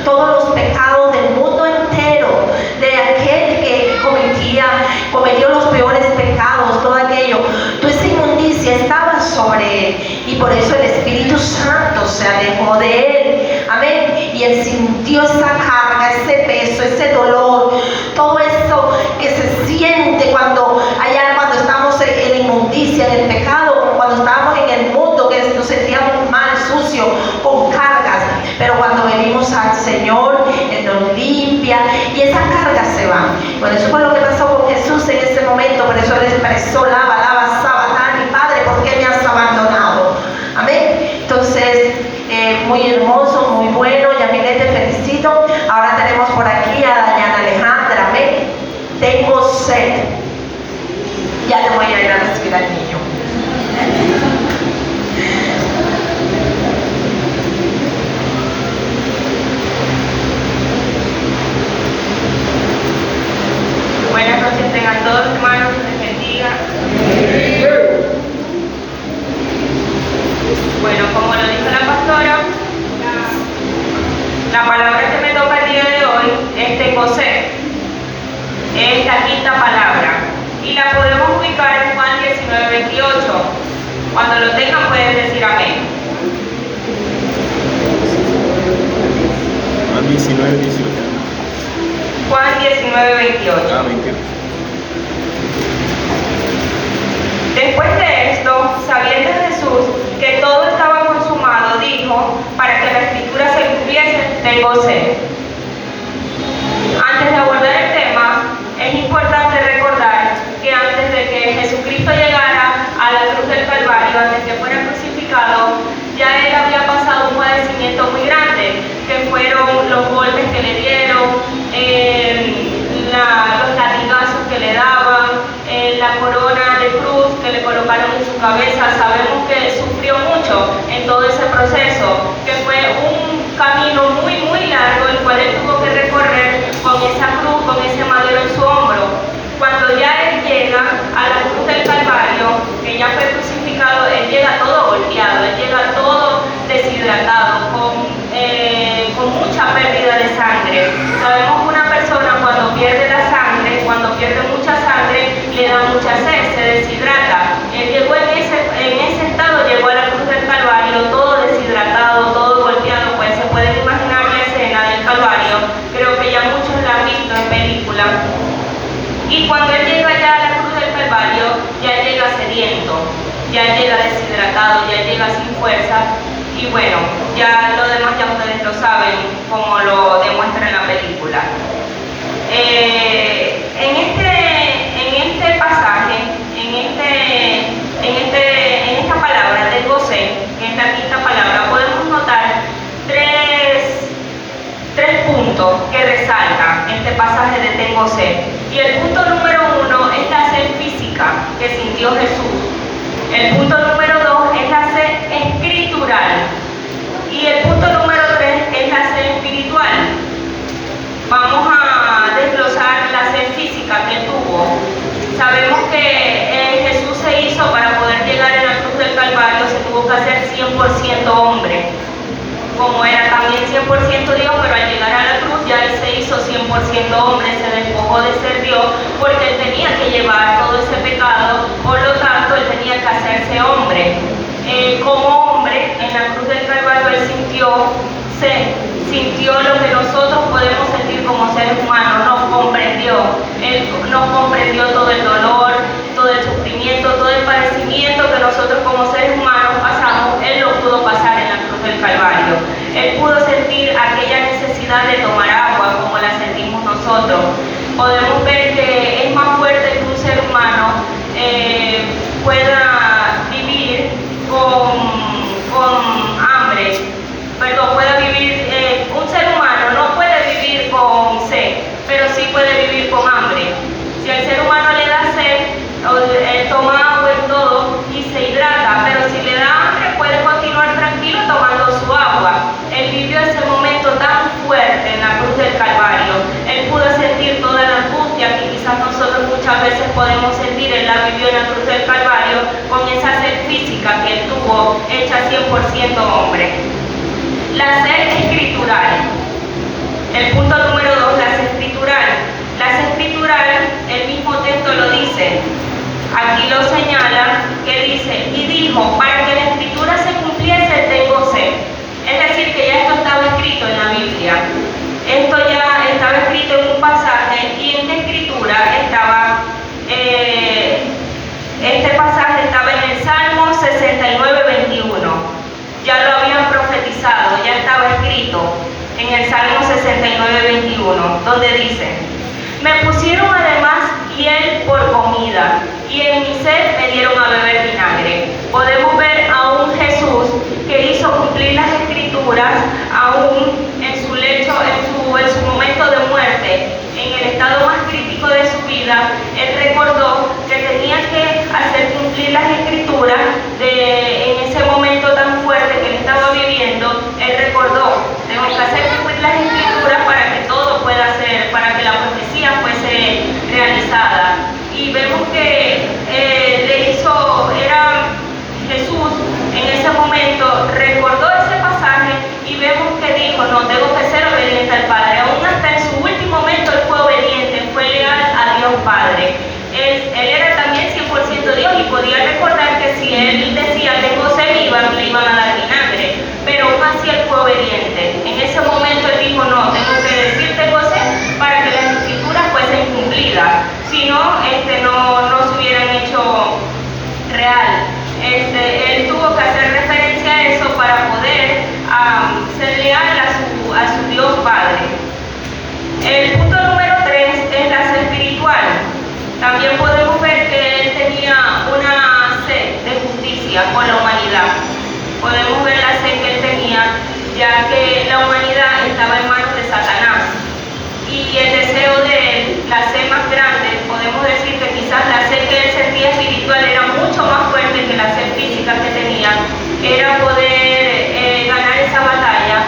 todos los pecados del mundo entero esas cargas se van. Bueno, eso fue lo que pasó con Jesús en ese momento, por eso él expresó, lava, Sabatán, mi Padre, ¿por qué me has abandonado? Amén. Entonces, muy hermoso, muy bueno, Yamilet, te felicito. Ahora tenemos por aquí a Dayana Alejandra, amén. Tengo sed. Ya le voy a ir a recibir al niño. Buenas noches tengan todos, hermanos, les bendiga. Bueno, como lo dijo la pastora, la palabra que me toca el día de hoy es tengo sed. Es la quinta palabra y la podemos ubicar en Juan 19:28. Cuando lo tengan pueden decir amén. Juan 19:18. Juan 19:28. Ah, 28. Después de esto, sabiendo Jesús que todo estaba consumado, dijo, para que la escritura se cumpliese, tengo sed. Antes de abordar el tema, es importante recordar que antes de que Jesucristo llegara a la cruz del Calvario, antes de que fuera crucificado, ya él había pasado un padecimiento muy grande, que fueron los golpes que le dieron, los latigazos que le daban, la corona de cruz que le colocaron en su cabeza. Sabemos que sufrió mucho en todo ese proceso, que fue un camino muy largo, el cual él tuvo que recorrer con esa cruz, con ese madero en su hombro. Cuando ya él llega a la cruz del Calvario, que ya fue crucificado, él llega todo golpeado, él llega todo deshidratado, con mucha pérdida de sangre. Sabemos que una persona cuando pierde la sangre, cuando pierde mucha sangre, le da mucha sed, se deshidrata. Él llegó en ese estado, llegó a la cruz del Calvario, todo deshidratado, todo golpeado, pues se pueden imaginar la escena del Calvario. Creo que ya muchos la han visto en película. Y cuando él llega ya a la cruz del Calvario, ya llega sediento, ya llega deshidratado, ya llega sin fuerza. Y bueno, ya lo demás ya ustedes lo saben, como lo demuestra en la película. En este pasaje, en esta palabra, tengo sed, que es la quinta palabra, podemos notar tres puntos que resaltan este pasaje de tengo sed. Y el punto número 1 es la sed física que sintió Jesús. El punto número 2 es la sed escritural. Y el punto número 3 es la sed espiritual. Vamos a desglosar la sed física que tuvo. Sabemos que Jesús se hizo para poder llegar a la cruz del Calvario, se tuvo que hacer 100% hombre. Como era también 100% Dios, pero al llegar a la cruz ya él se hizo 100% hombre, se despojó de ser Dios, porque él tenía que llevar todo ese pecado, por lo tanto él tenía que hacerse hombre. Como hombre, en la cruz del Calvario él sintió lo que nosotros podemos sentir como seres humanos, nos comprendió. Él nos comprendió todo el dolor, todo el sufrimiento, todo el padecimiento que nosotros como seres humanos pasamos, él lo pudo pasar en la cruz del Calvario. Él pudo sentir aquella necesidad de tomar agua como la sentimos nosotros. Podemos ver que es más fuerte que un ser humano pueda vivir con hambre, un ser humano no puede vivir con sed, pero sí puede vivir con hambre. Si al ser humano le da sed, él toma agua y todo y se hidrata, pero si le da hambre puede continuar tranquilo tomando su agua. Él vivió ese momento tan fuerte en la cruz del Calvario. Él pudo sentir toda la angustia que quizás nosotros muchas veces podemos sentir. Él la vivió en la cruz del Calvario con esa sed física que él tuvo, hecha 100% hombre. La sed escritural. El punto número 2, la sed escritural. La sed escritural, el mismo texto lo dice. Aquí lo señala, que dice, y dijo, para que la escritura se cumpliese, tengo sed. Es decir, que ya esto estaba escrito en la Biblia. Esto ya estaba escrito en un pasaje, y en la escritura estaba, este pasaje estaba en el Salmo 69:21. Ya lo habían profetizado, ya estaba escrito en el Salmo 69:21. dice: me pusieron además hiel por comida, y en mi sed me dieron a beber vinagre. Podemos ver a un Jesús que hizo cumplir las escrituras, aún en su lecho, en su momento de muerte, en el estado más crítico de su vida. Él recordó que tenía que hacer cumplir las escrituras en ese momento tan fuerte que él estaba viviendo. Él recordó: tengo que hacer cumplir las escrituras para que todo pueda ser, para que la profecía fuese realizada. Y vemos que Jesús en ese momento recordó ese pasaje, y vemos que dijo: no, tengo que ser obediente al Padre. Aún hasta en su último momento él fue obediente, fue leal a Dios Padre. Él era también 100% Dios, y podía recordar que si él decía tengo sed, le iban a dar vinagre, pero aún así él fue obediente. En ese momento él dijo: no, tengo que decir tengo sed para que las escrituras fuesen cumplidas, si no, no se hubieran hecho real. Él tuvo que hacer referencia a eso para poder ser leal a su Dios Padre. El punto número 3 es la sed espiritual. También podemos ver que él tenía una sed de justicia con la humanidad. Podemos ver la sed que él tenía, ya que la humanidad estaba en manos de Satanás. Y el deseo de él, la sed más grande, podemos decir que quizás la sed que él sentía espiritual era mucho más fuerte que la sed física que tenía, era poder ganar esa batalla,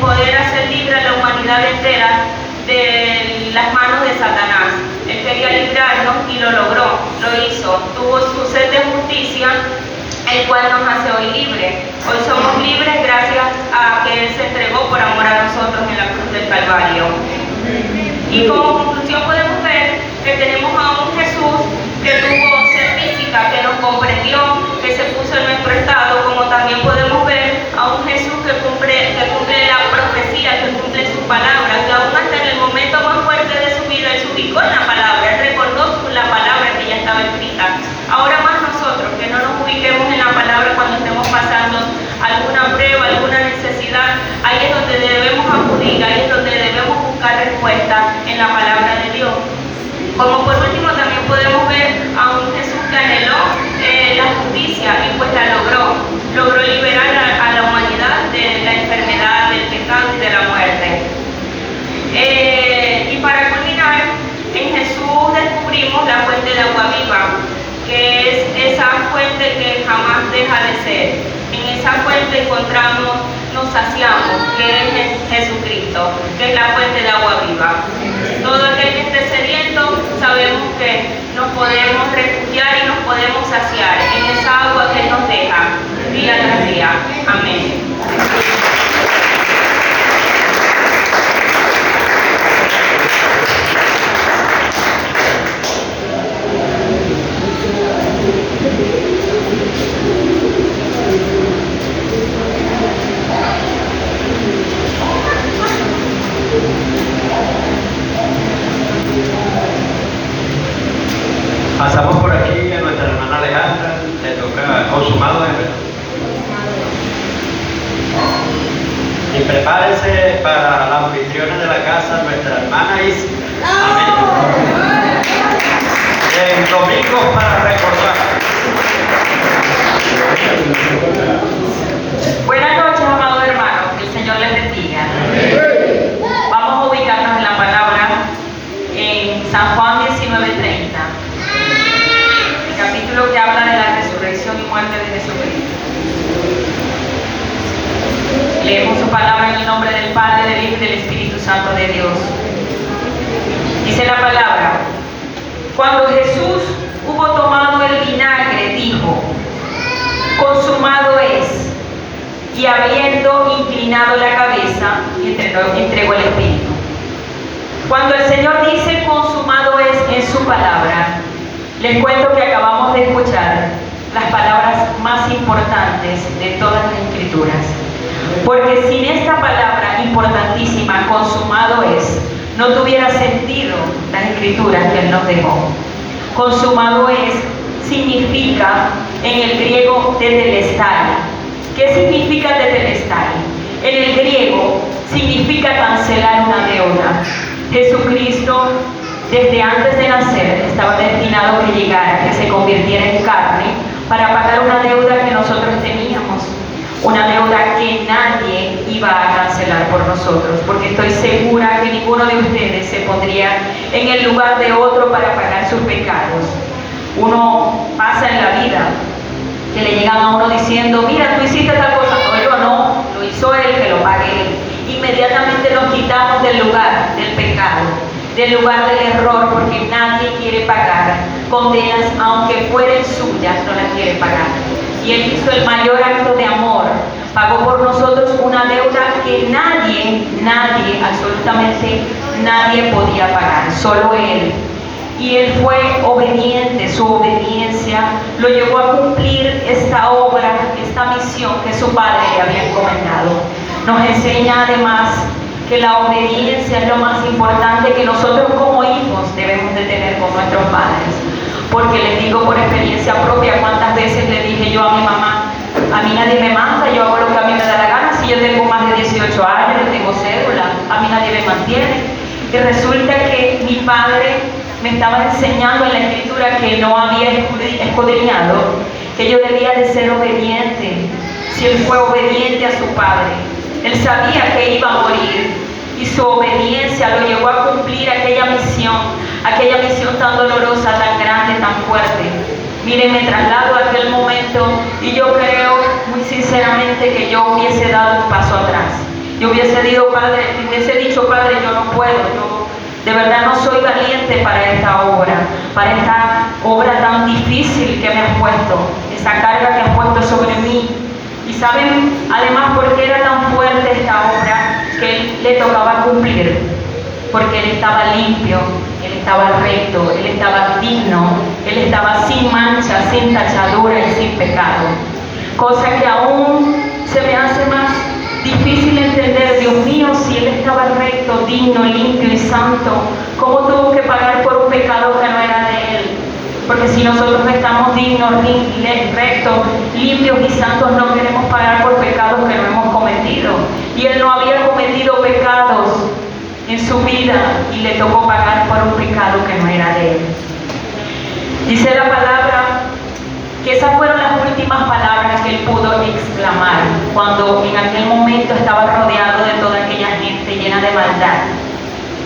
poder hacer libre a la humanidad entera de las manos de Satanás. Él quería librarnos y lo logró, lo hizo. Tuvo su sed de justicia, el cual nos hace hoy libres. Hoy somos libres gracias a que Él se entregó por amor a nosotros en la cruz del Calvario. Y como conclusión podemos ver que tenemos a un Jesús que tuvo sed física, que nos comprendió, que se puso en nuestro estado, como también podemos ver a un Jesús que cumple la profecía, que cumple sus palabras, que aún hasta en el momento más fuerte de su vida Él se ubicó en la palabra, Él recordó la palabra que ya estaba escrita. Ahora más nosotros, que no nos ubiquemos en la palabra cuando estemos pasando alguna prueba, alguna necesidad, ahí es donde debemos acudir, ahí es donde debemos buscar respuesta en la palabra de Dios. Como por último también podemos ver a un Jesús que anheló la justicia y pues la logró liberar a la humanidad de la enfermedad, del pecado y de la muerte. Y para culminar, en Jesús descubrimos la fuente de agua viva, que es esa fuente que jamás deja de ser. En esa fuente encontramos, nos saciamos, que es Jesucristo, que es la fuente de agua viva. Todo aquel que esté sediento, sabemos que nos podemos refugiar y nos podemos saciar en esa agua que Él nos deja día tras día. Amén. Pasamos por aquí a nuestra hermana Alejandra, le toca consumado en verdad. Y prepárense para la anfitriona de la casa, nuestra hermana Is. Amén. En domingos para recordar. Buenas noches, amados hermanos, que el Señor les bendiga. Vamos a ubicarnos en la palabra en San Juan 19:30, el capítulo que habla de la resurrección y muerte de Jesucristo. Leemos su palabra en el nombre del Padre, del Hijo y del Espíritu Santo de Dios. Dice la palabra: cuando Jesús hubo tomado el vinagre, dijo: consumado es. Y habiendo inclinado la cabeza, entregó el Espíritu. Cuando el Señor dice consumado es en su palabra, les cuento que acabamos de escuchar las palabras más importantes de todas las Escrituras. Porque sin esta palabra importantísima, consumado es, no tuviera sentido las Escrituras que Él nos dejó. Consumado es significa en el griego tetelestai. ¿Qué significa tetelestai? En el griego significa cancelar una deuda. Jesucristo, desde antes de nacer, estaba destinado a que llegara, que se convirtiera en carne, para pagar una deuda que nosotros teníamos. Una deuda que nadie iba a cancelar por nosotros, porque estoy segura que ninguno de ustedes se pondría en el lugar de otro para pagar sus pecados. Uno pasa en la vida que le llegan a uno diciendo, mira, tú hiciste tal cosa, no, yo no, lo hizo él, que lo pague él. Inmediatamente nos quitamos del lugar del pecado, del lugar del error, porque nadie quiere pagar condenas, aunque fueran suyas, no las quiere pagar. Y Él hizo el mayor acto de amor, pagó por nosotros una deuda que nadie, absolutamente nadie podía pagar, solo Él. Y Él fue obediente, su obediencia lo llevó a cumplir esta obra, esta misión que su Padre le había encomendado. Nos enseña además que la obediencia es lo más importante que nosotros como hijos debemos de tener con nuestros padres. Porque les digo por experiencia propia, cuántas veces le dije yo a mi mamá, a mí nadie me manda, yo hago lo que a mí me da la gana, si yo tengo más de 18 años, yo tengo cédula, a mí nadie me mantiene. Y resulta que mi padre me estaba enseñando en la escritura que no había escudriñado, que yo debía de ser obediente. Si él fue obediente a su padre, él sabía que iba a morir, y su obediencia lo llevó a cumplir aquella misión tan dolorosa, tan grande, tan fuerte. Mire, me traslado a aquel momento y yo creo muy sinceramente que yo hubiese dado un paso atrás. Yo hubiese dicho, padre, yo no puedo, yo de verdad no soy valiente para esta obra tan difícil que me has puesto, esa carga que has puesto sobre mí. Y saben, además, por qué era tan fuerte esta obra que él le tocaba cumplir, porque él estaba limpio, él estaba recto, él estaba digno, él estaba sin mancha, sin tachadura y sin pecado. Cosa que aún se me hace más difícil entender. Dios mío, si él estaba recto, digno, limpio y santo, ¿cómo tuvo que pagar por un pecado que no era de él? Porque si nosotros estamos dignos, rectos, limpios y santos, no queremos pagar por pecados que no hemos cometido. Y él no había cometido pecados en su vida y le tocó pagar por un pecado que no era de él. Dice la palabra que esas fueron las últimas palabras que él pudo exclamar cuando en aquel momento estaba rodeado de toda aquella gente llena de maldad,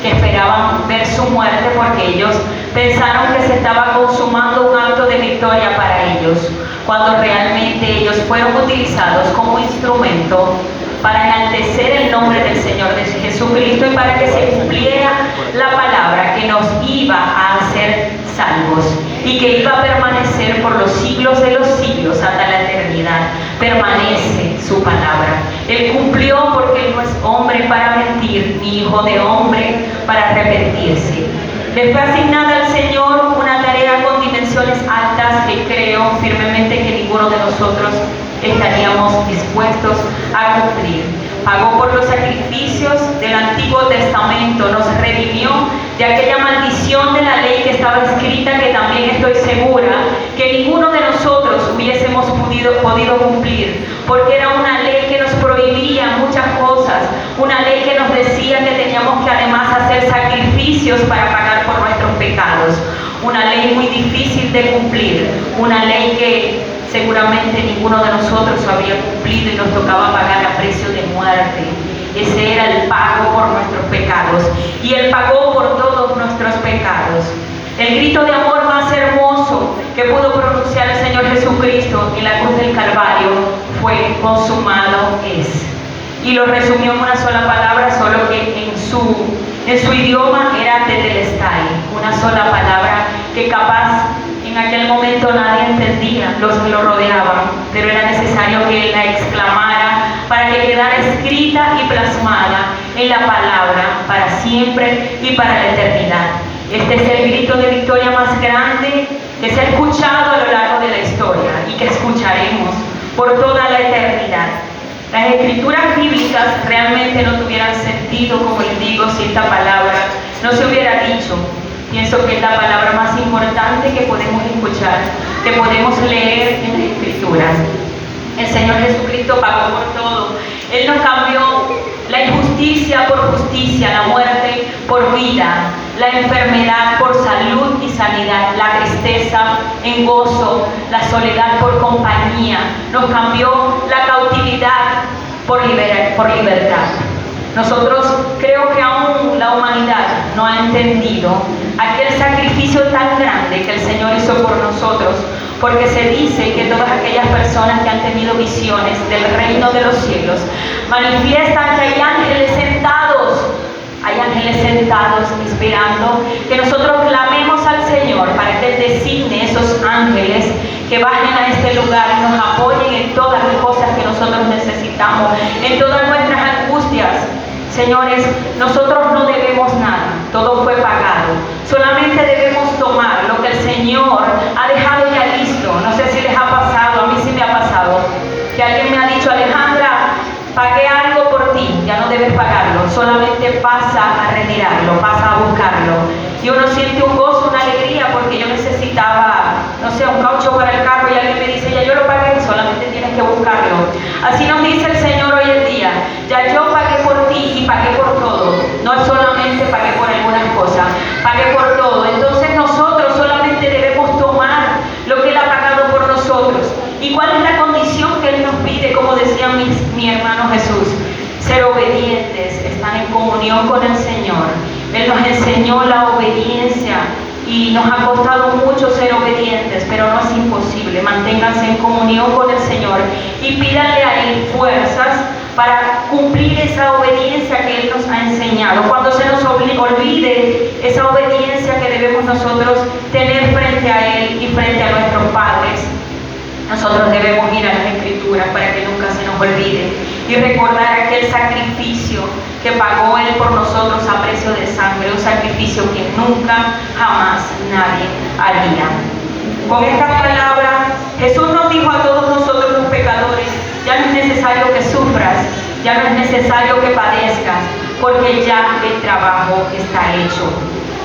que esperaban ver su muerte porque ellos pensaron que se estaba consumando un acto de victoria para ellos, cuando realmente ellos fueron utilizados como instrumento para enaltecer el nombre del Señor de Jesucristo y para que se cumpliera la palabra que nos iba a hacer salvos y que iba a permanecer por los siglos de los siglos hasta la eternidad. Permanece su palabra. Él cumplió porque él no es hombre para mentir, ni hijo de hombre para arrepentirse. Le fue asignada al Señor una tarea con dimensiones altas que creo firmemente que ninguno de nosotros estaríamos dispuestos a cumplir. Pagó por los sacrificios del Antiguo Testamento, nos redimió de aquella maldición de la ley que estaba escrita, que también estoy segura que ninguno de nosotros hubiésemos podido cumplir, porque era una ley que nos prohibía muchas cosas, una ley que nos decía que teníamos que además hacer sacrificios para pagar por nuestros pecados, una ley muy difícil de cumplir, una ley que seguramente ninguno de nosotros habría cumplido y nos tocaba pagar a precio de muerte. Ese era el pago por nuestros pecados, y Él pagó por todos nuestros pecados. El grito de amor más hermoso que pudo pronunciar el Señor Jesucristo en la cruz del Calvario fue: consumado es. Y lo resumió en una sola palabra, solo que en su idioma era tetelestai, una sola palabra que capaz en aquel momento nadie entendía, los que lo rodeaban, pero era necesario que él la exclamara para que quedara escrita y plasmada en la palabra para siempre y para la eternidad. Este es el grito de victoria más grande que se ha escuchado a lo largo de la historia y que escucharemos por toda la eternidad. Las escrituras bíblicas realmente no tuvieran sentido, como les digo, si esta palabra no se hubiera dicho. Pienso que es la palabra más importante que podemos escuchar, que podemos leer en las escrituras. El Señor Jesucristo pagó por todo. Él nos cambió la Es justicia por justicia, la muerte por vida, la enfermedad por salud y sanidad, la tristeza en gozo, la soledad por compañía. Nos cambió la cautividad por libertad. Nosotros creo que aún la humanidad no ha entendido aquel sacrificio tan grande que el Señor hizo por nosotros, porque se dice que todas aquellas personas que han tenido visiones del reino de los cielos manifiestan que hay ángeles sentados esperando que nosotros clamemos al Señor para que Él designe esos ángeles que bajen a este lugar y nos apoyen en todas las cosas que nosotros necesitamos, en todas nuestras angustias. Señores, nosotros no debemos nada, todo fue pagado. Solamente debemos tomar lo que el Señor ha dejado ya listo. No sé si les ha pasado, a mí sí me ha pasado, que alguien me ha dicho: Alejandra, pagué algo por ti, ya no debes pagarlo, solamente pasa a retirarlo, pasa a buscarlo. Y uno siente un gozo, una alegría, porque yo necesitaba, no sé, un caucho para el carro y alguien me dice: ya yo lo pagué, solamente tienes que buscarlo. Así nos dice el Señor hoy en día: ya yo pagué por ti y pagué por todo, no solamente pagué por algunas cosas, pagué por todo. Entonces nosotros solamente debemos tomar lo que Él ha pagado por nosotros. ¿Y cuál es la condición que Él nos pide? Como decía mi hermano Jesús: ser obedientes, estar en comunión con el Señor. Él nos enseñó la obediencia y nos ha costado mucho ser obedientes, pero no es imposible. Manténganse en comunión con el Señor y pídanle a Él fuerzas para cumplir esa obediencia que Él nos ha enseñado. Cuando se nos olvide esa obediencia que debemos nosotros tener frente a Él y frente a nuestros padres, nosotros debemos ir a las Escrituras para que nunca se nos olvide y recordar aquel sacrificio que pagó Él por nosotros a precio de sangre, un sacrificio que nunca, jamás nadie haría. Con estas palabras, Jesús nos dijo a todos nosotros los pecadores: ya no es necesario que sufras, ya no es necesario que padezcas, porque ya el trabajo está hecho.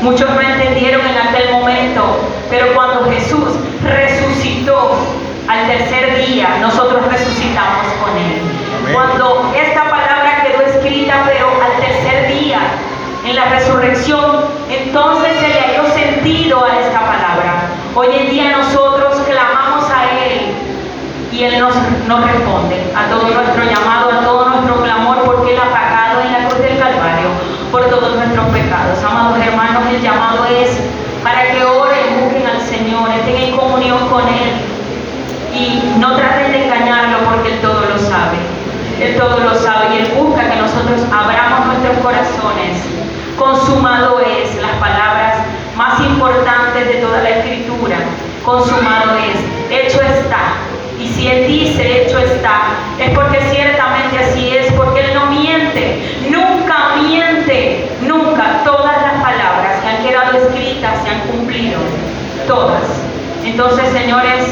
Muchos no entendieron en aquel momento, pero cuando Jesús resucitó al tercer día, nosotros resucitamos con Él. Amén. Cuando esta palabra quedó escrita, pero al tercer día, en la resurrección, entonces se le dio sentido a esta palabra. Hoy en día nosotros clamamos a Él y Él nos responde a todo nuestro llamado, a todo nuestro clamor, porque Él ha pagado en la cruz del Calvario por todos nuestros pecados. Amados hermanos, el llamado es para que oren, busquen al Señor, estén en comunión con Él. Y no traten de engañarlo, porque Él todo lo sabe. Él todo lo sabe y Él busca que nosotros abramos nuestros corazones. Consumado es, las palabras más importantes de toda la Escritura. Consumado es, hecho está. Y si Él dice hecho está, es porque ciertamente así es, porque Él no miente, nunca miente, nunca. Todas las palabras que han quedado escritas se han cumplido, todas. Entonces, señores,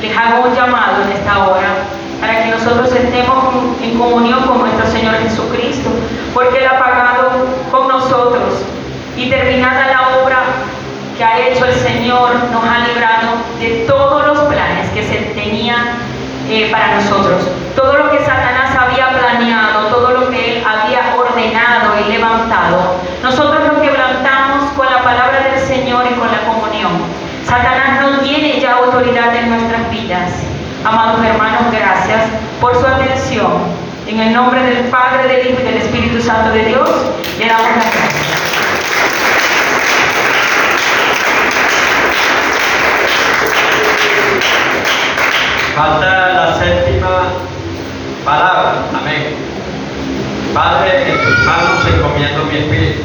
les hago un llamado en esta hora para que nosotros estemos en comunión con nuestro Señor Jesucristo, porque Él ha pagado con nosotros, y terminada la obra que ha hecho el Señor, nos ha librado de todos los planes que se tenían para nosotros. Todo lo que Satanás había planeado, todo lo que Él había ordenado y levantado, nosotros lo quebrantamos con la palabra del Señor y con la comunión. Satanás no tiene ya autoridad en nuestras vidas. Amados hermanos, gracias por su atención. En el nombre del Padre, del Hijo y del Espíritu Santo de Dios, le damos las gracias. Falta la séptima palabra. Amén. Padre, en tus manos encomiendo mi espíritu.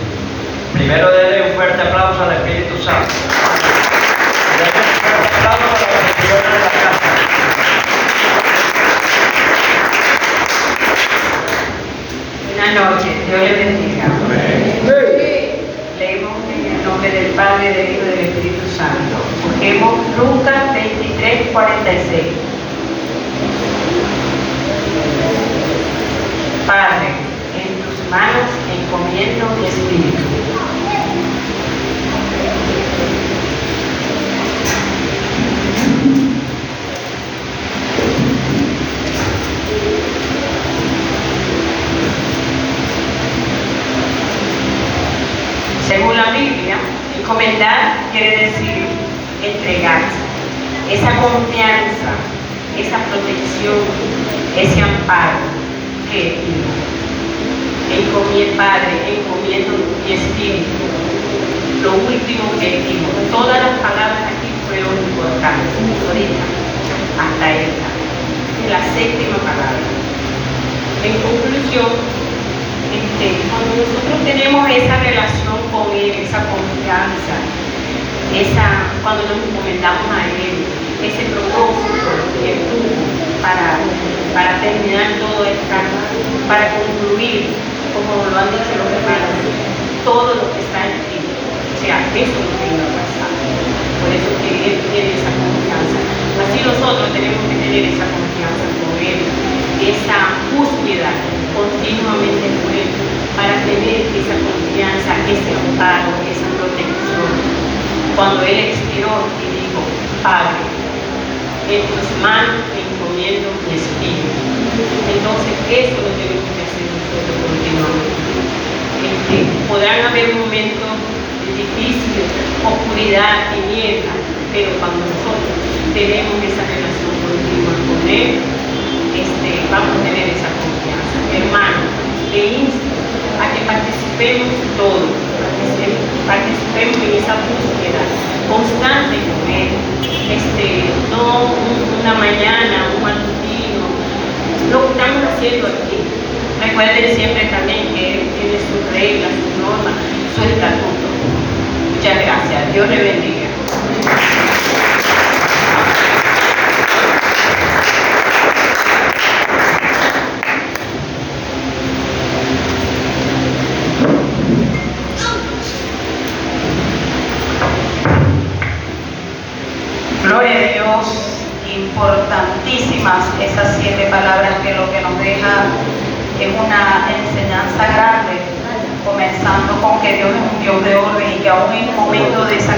Primero denle un fuerte aplauso al Espíritu Santo. Denle un fuerte aplauso a la bendición de la casa. Buenas noches, Dios les bendiga. Leemos en el nombre del Padre, del Hijo y del Espíritu Santo. Busquemos Lucas 23:46. Padre, en tus manos encomiendo mi espíritu. Biblia, encomendar quiere decir entregarse. Esa confianza, esa protección, ese amparo que Padre, encomiendo mi espíritu. Lo último que digo, todas las palabras aquí fueron importantes, ahorita, hasta esta, la séptima palabra. En conclusión, cuando nosotros tenemos esa relación con Él, esa confianza, cuando nos encomendamos a Él, ese propósito que tuvo para terminar todo esto, para concluir, como lo han dicho los hermanos, todo lo que está en ti. O sea, eso es lo que iba a pasar. Por eso que Él tiene esa confianza. Así nosotros tenemos que tener esa confianza con Él, esa búsqueda continuamente con Él, para tener esa confianza, ese amparo, esa protección. Cuando Él expiró y dijo, Padre, en tus manos encomiendo mi espíritu. Entonces eso lo tenemos que hacer nosotros continuamente. Podrán haber momentos difíciles, oscuridad, tiniebla, pero cuando nosotros tenemos esa relación continua con Él, vamos a tener esa confianza. Hermanos, le insto a que participemos todos, participemos en esa búsqueda constante con Él. No una mañana, un matutino, lo que estamos haciendo aquí. Recuerden siempre también que Él tiene sus reglas, sus normas, su estatuto. Muchas gracias. Dios le bendiga. Gloria a Dios, importantísimas esas 7 palabras que lo que nos deja es una enseñanza grande, comenzando con que Dios es un Dios de orden y que aún en un momento de sacrificio